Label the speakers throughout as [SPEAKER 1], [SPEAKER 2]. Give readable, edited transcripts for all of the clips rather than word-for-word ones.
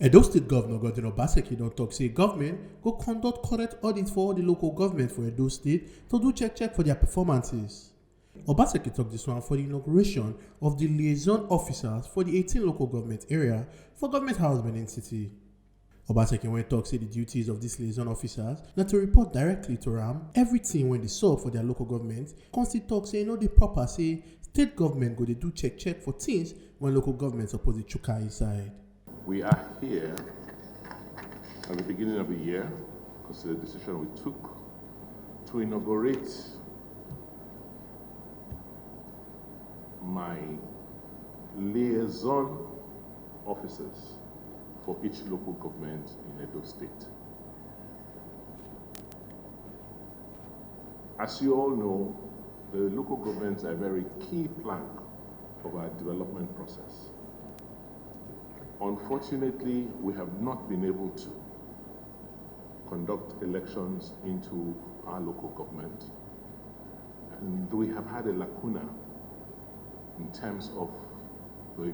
[SPEAKER 1] Edo State Governor Godwin Obaseki don tok say government go conduct correct audit for all the local government for Edo State to do check for their performances. Obaseki tok dis one for the inauguration of the liaison officers for the 18 local government area for Government House Benin City. Obaseki wen tok say the duties of these liaison officers na to report directly to am everything wey dey sup for their local government. Come still tok say e no dey proper say state government go dey do check for things when local government suppose dey chook eye inside.
[SPEAKER 2] We are here at the beginning of the year because the decision we took to inaugurate my liaison officers for each local government in Edo State. As you all know, the local governments are a very key plank of our development process. Unfortunately, we have not been able to conduct elections into our local government, and we have had a lacuna in terms of the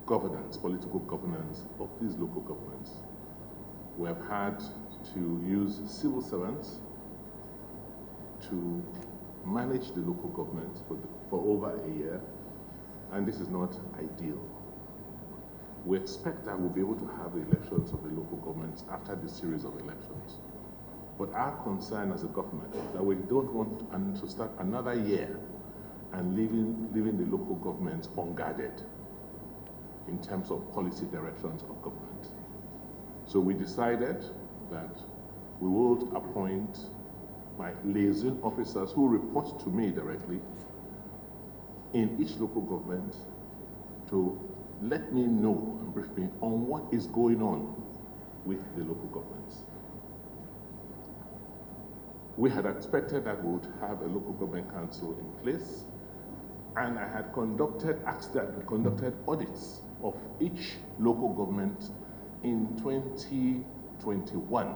[SPEAKER 2] governance, political governance of these local governments. We have had to use civil servants to manage the local government for over a year, and this is not ideal. We expect that we'll be able to have the elections of the local governments after this series of elections. But our concern as a government is that we don't want to start another year and leaving the local governments unguarded in terms of policy directions of government. So we decided that we will appoint my liaison officers who report to me directly in each local government to let me know and brief me on what is going on with the local governments. We had expected that we would have a local government council in place, and I had conducted audits of each local government in 2021.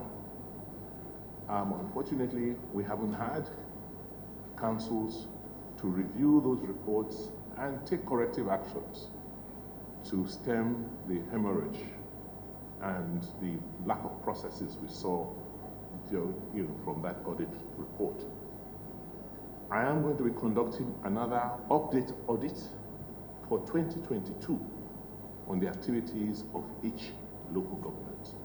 [SPEAKER 2] Unfortunately, we haven't had councils to review those reports and take corrective actions to stem the hemorrhage and the lack of processes we saw from that audit report. I am going to be conducting another update audit for 2022 on the activities of each local government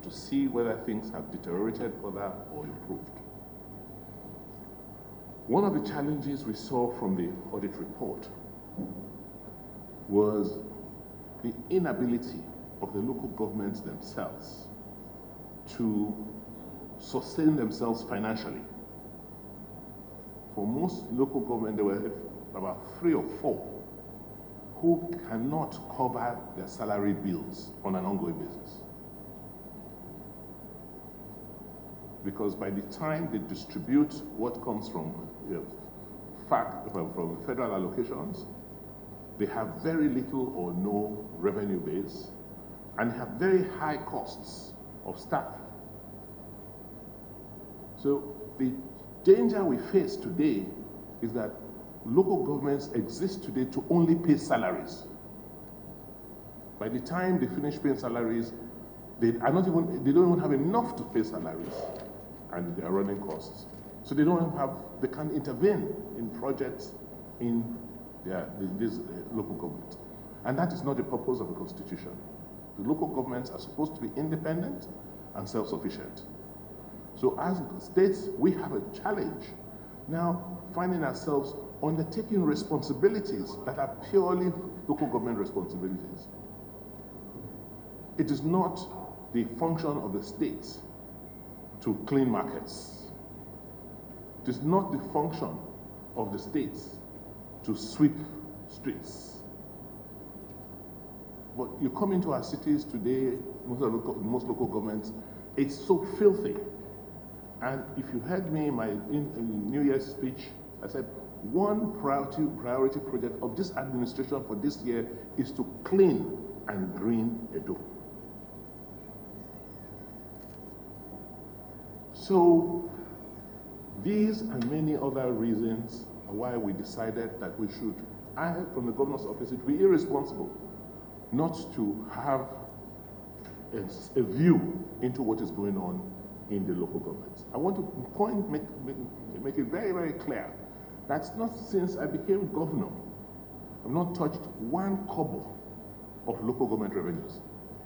[SPEAKER 2] to see whether things have deteriorated further or improved. One of the challenges we saw from the audit report was the inability of the local governments themselves to sustain themselves financially. For most local governments, there were about 3 or 4 who cannot cover their salary bills on an ongoing basis. Because by the time they distribute what comes from from federal allocations, they have very little or no revenue base and have very high costs of staff. So the danger we face today is that local governments exist today to only pay salaries. By the time they finish paying salaries, they don't even have enough to pay salaries, and they are running costs. So they can't intervene in projects in this local government. And that is not the purpose of the Constitution. The local governments are supposed to be independent and self-sufficient. So as states, we have a challenge now finding ourselves undertaking responsibilities that are purely local government responsibilities. It is not the function of the states to clean markets. It is not the function of the states to sweep streets. But you come into our cities today, most local governments, it's so filthy. And if you heard me in my New Year's speech, I said, one priority project of this administration for this year is to clean and green Edo. So these and many other reasons are why we decided that we should, from the governor's office, it would be irresponsible not to have a view into what is going on in the local governments. I want to make it very, very clear that's not since I became governor, I've not touched one kobo of local government revenues.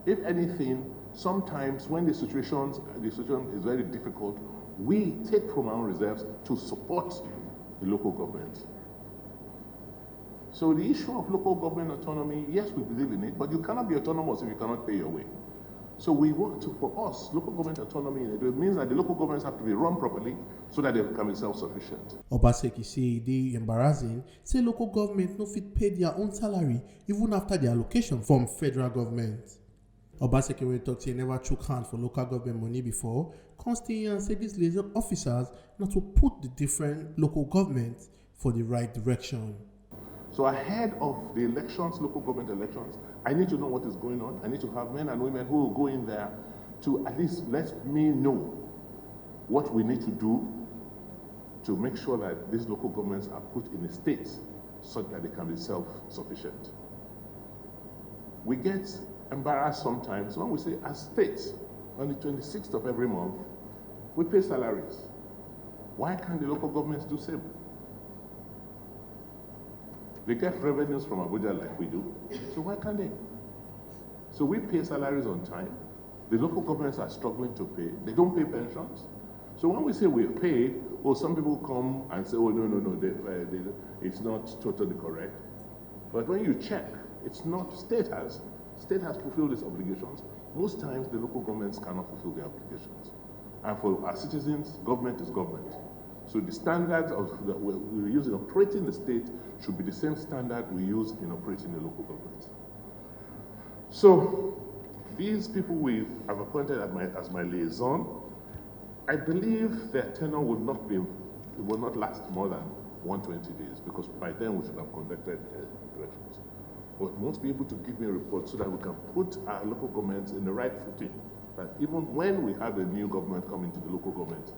[SPEAKER 2] If anything, sometimes when the situation is very difficult, we take from our reserves to support the local government. So the issue of local government autonomy, yes, we believe in it, but you cannot be autonomous if you cannot pay your way. So we want to, for us, local government autonomy, it means that the local governments have to be run properly so that they can be self-sufficient.
[SPEAKER 1] Obaseki say they embarrassing, say local government no fit pay their own salary even after the allocation from federal government. Obaseki when talk say never shook hand for local government money before, constantly and say these liaison officers not to put the different local governments for the right direction.
[SPEAKER 2] So ahead of the elections, local government elections, I need to know what is going on. I need to have men and women who will go in there to at least let me know what we need to do to make sure that these local governments are put in a state such that they can be self-sufficient. We get embarrassed sometimes when we say, as states, on the 26th of every month, we pay salaries. Why can't the local governments do same? They get revenues from Abuja like we do, so why can't they? So we pay salaries on time. The local governments are struggling to pay. They don't pay pensions. So when we say we pay, some people come and say, oh, no, it's not totally correct. But when you check, it's not, state has fulfilled its obligations. Most times the local governments cannot fulfill their obligations. And for our citizens, government is government. So the standards that we use in operating the state should be the same standard we use in operating the local government. So these people we have appointed as my liaison, I believe their tenure will not last more than 120 days, because by then we should have conducted elections. But must be able to give me a report so that we can put our local governments in the right footing, that even when we have a new government coming to the local government,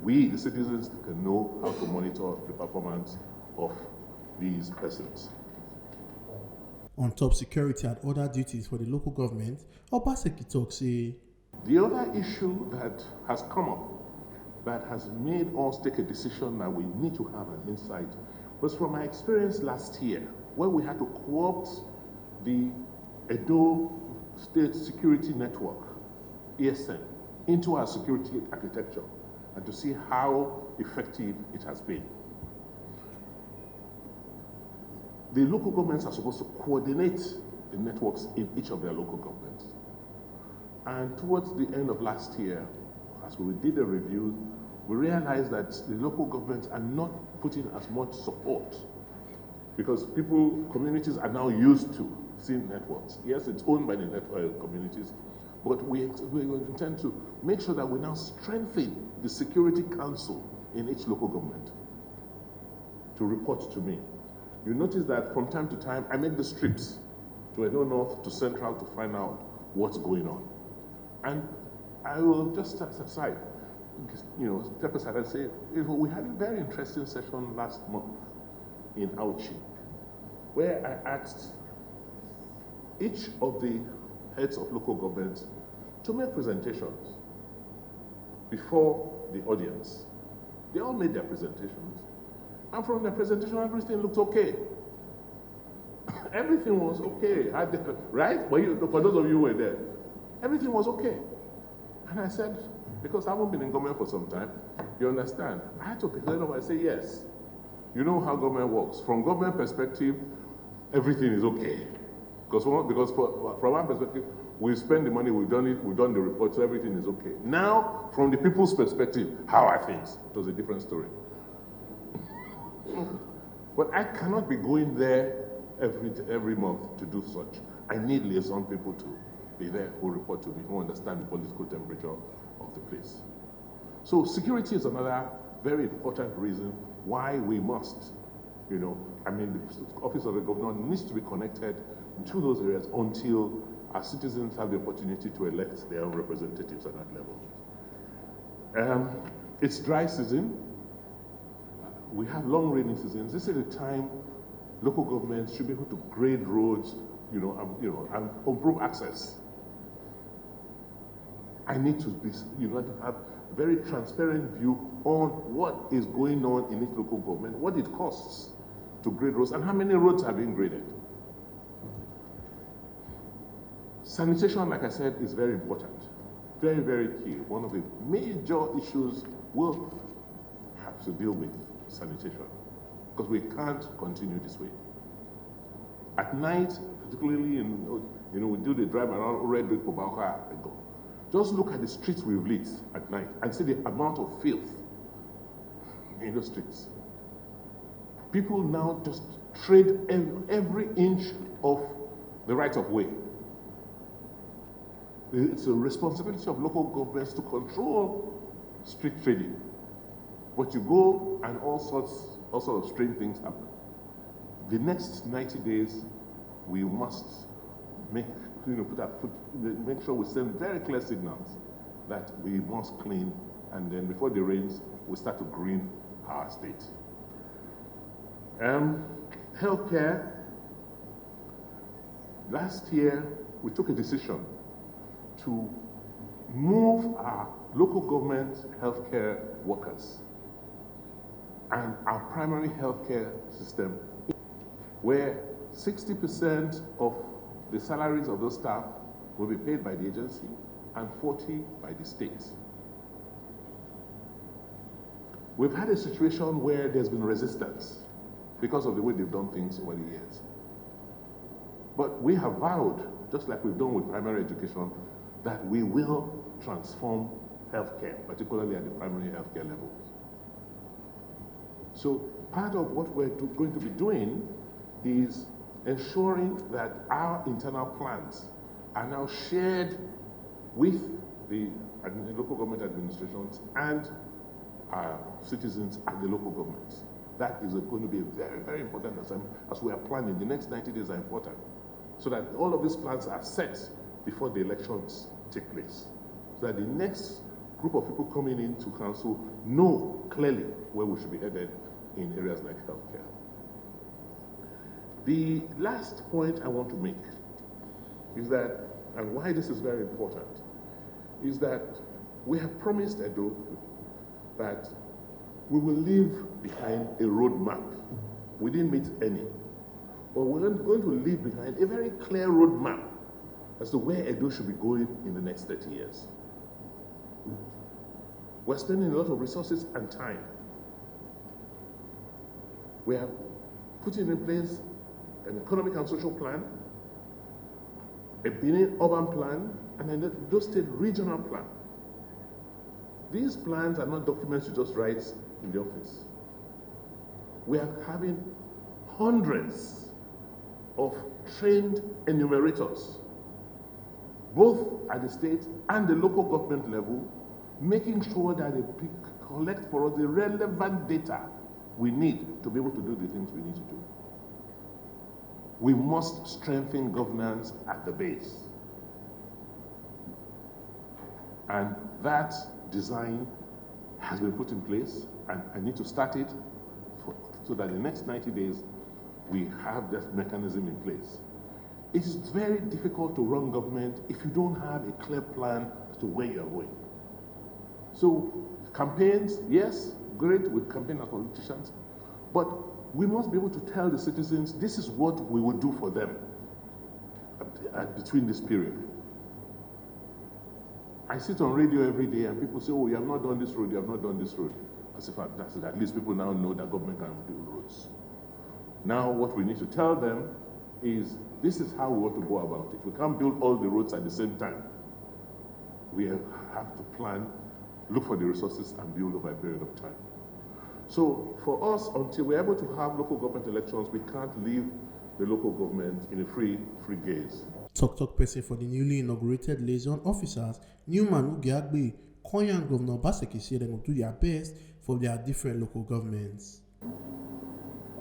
[SPEAKER 2] we, the citizens, can know how to monitor the performance of these persons.
[SPEAKER 1] On top security and other duties for the local government, Obaseki talks say,
[SPEAKER 2] the other issue that has come up that has made us take a decision that we need to have an insight was from my experience last year, where we had to co-opt the Edo State Security Network, ESN, into our security architecture, and to see how effective it has been. The local governments are supposed to coordinate the networks in each of their local governments. And towards the end of last year, as we did a review, we realized that the local governments are not putting as much support, because communities are now used to seeing networks. Yes, it's owned by the network communities, but we intend to make sure that we now strengthen the Security Council in each local government to report to me. You notice that from time to time, I make the trips to Edo North, to Central, to find out what's going on. And I will just step aside and say, we had a very interesting session last month in Auchi, where I asked each of the heads of local governments to make presentations before the audience. They all made their presentations, and from their presentation, everything looked okay. Everything was okay, right? For those of you who were there, everything was okay. And I said, because I haven't been in government for some time, you understand, I had to pick it up and say, yes, you know how government works. From government perspective, everything is okay. Because from our perspective, we spend the money, we've done it, we've done the report, so everything is okay. Now, from the people's perspective, how are things? It was a different story. But I cannot be going there every month to do such. I need liaison people to be there who report to me, who understand the political temperature of the place. So security is another very important reason why we must, the office of the governor needs to be connected to those areas until our citizens have the opportunity to elect their own representatives at that level. It's dry season. We have long rainy seasons. This is the time local governments should be able to grade roads, and improve access. I need to be, to have a very transparent view on what is going on in each local government, what it costs to grade roads, and how many roads are being graded. Sanitation, like I said, is very important, very, very key. One of the major issues we'll have to deal with sanitation, because we can't continue this way. At night, particularly we do the drive around Red Lake Pobauka. Just look at the streets we've lit at night and see the amount of filth in the streets. People now just trade every inch of the right of way. It's a responsibility of local governments to control street trading. But you go and all sorts of strange things happen. The next 90 days, we must make sure we send very clear signals that we must clean, and then before the rains, we start to green our state. Healthcare. Last year, we took a decision to move our local government healthcare workers and our primary healthcare system, where 60% of the salaries of those staff will be paid by the agency and 40% by the state. We've had a situation where there's been resistance because of the way they've done things over the years. But we have vowed, just like we've done with primary education, that we will transform healthcare, particularly at the primary healthcare levels. So part of what we're going to be doing is ensuring that our internal plans are now shared with the local government administrations and our citizens at the local governments. That is going to be very, very important as we are planning. The next 90 days are important, so that all of these plans are set before the elections take place, so that the next group of people coming into council know clearly where we should be headed in areas like healthcare. The last point I want to make is that, and why this is very important, is that we have promised Edo that we will leave behind a roadmap. We didn't meet any, but we're going to leave behind a very clear roadmap as to where Edo should be going in the next 30 years. We're spending a lot of resources and time. We are putting in place an economic and social plan, a Benin urban plan, and an Edo State regional plan. These plans are not documents you just write in the office. We are having hundreds of trained enumerators, both at the state and the local government level, making sure that they collect for us the relevant data we need to be able to do the things we need to do. We must strengthen governance at the base. And that design has been put in place, and I need to start it so that the next 90 days we have that mechanism in place. It is very difficult to run government if you don't have a clear plan as to where you're going. So campaigns, yes, great, we campaign as politicians, but we must be able to tell the citizens this is what we will do for them between this period. I sit on radio every day and people say, oh, you have not done this road, you have not done this road. As if that's it. At least people now know that government can build roads. Now what we need to tell them is this is how we want to go about it. We can't build all the roads at the same time. We have to plan, look for the resources and build over a period of time. So for us, until we're able to have local government elections, we can't leave the local government in a free gaze.
[SPEAKER 1] Talk person for the newly inaugurated Laison officers, Newman Ugiagbe, Koyan Governor Obaseki said they will do their best for their different local governments.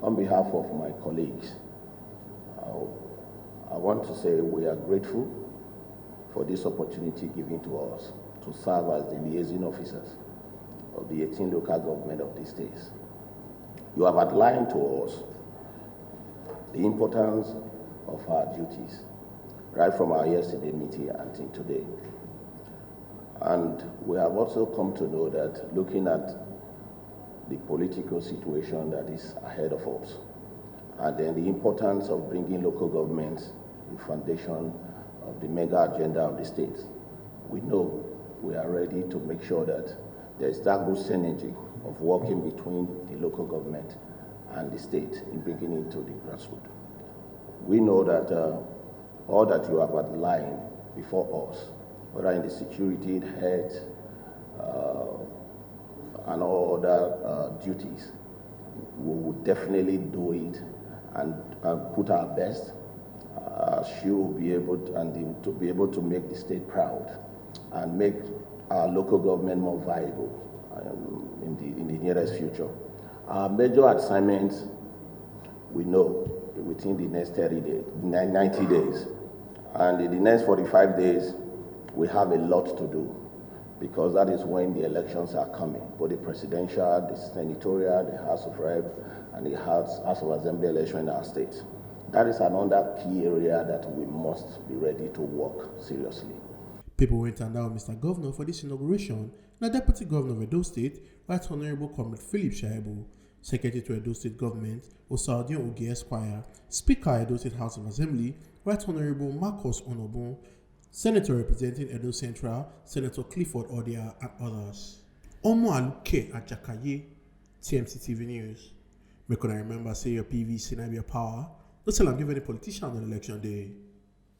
[SPEAKER 3] On behalf of my colleagues, I want to say we are grateful for this opportunity given to us to serve as the liaison officers of the 18 local government of these states. You have outlined to us the importance of our duties, right from our yesterday meeting until today. And we have also come to know that looking at the political situation that is ahead of us, and then the importance of bringing local governments the foundation of the mega agenda of the states, we know we are ready to make sure that there is that good synergy of working between the local government and the state in bringing it to the grassroots. We know that all that you have outlined before us, whether in the security, health, and all other duties, we will definitely do it and put our best. She will be able to be able to make the state proud and make our local government more viable in the nearest future. Our major assignments, we know, within the next 90 days. And in the next 45 days, we have a lot to do, because that is when the elections are coming, both the presidential, the senatorial, the House of Rep, and the House of Assembly election in our state. That is another key area that we must be ready to work seriously.
[SPEAKER 1] People went and down Mr. Governor for this inauguration, and the Deputy Governor of Edo State, Right Honorable Comrade Philip Shaibu, Secretary to Edo State Government, Osaudion Oge Esquire, Speaker Edo State House of Assembly, Right Honorable Marcus Onobun, Senator representing Edo Central, Senator Clifford Odia, and others. Omo Aluke Ajakaye, TMC TV News. May I remember say your PVC and your power, don't tell them give any politician on election day.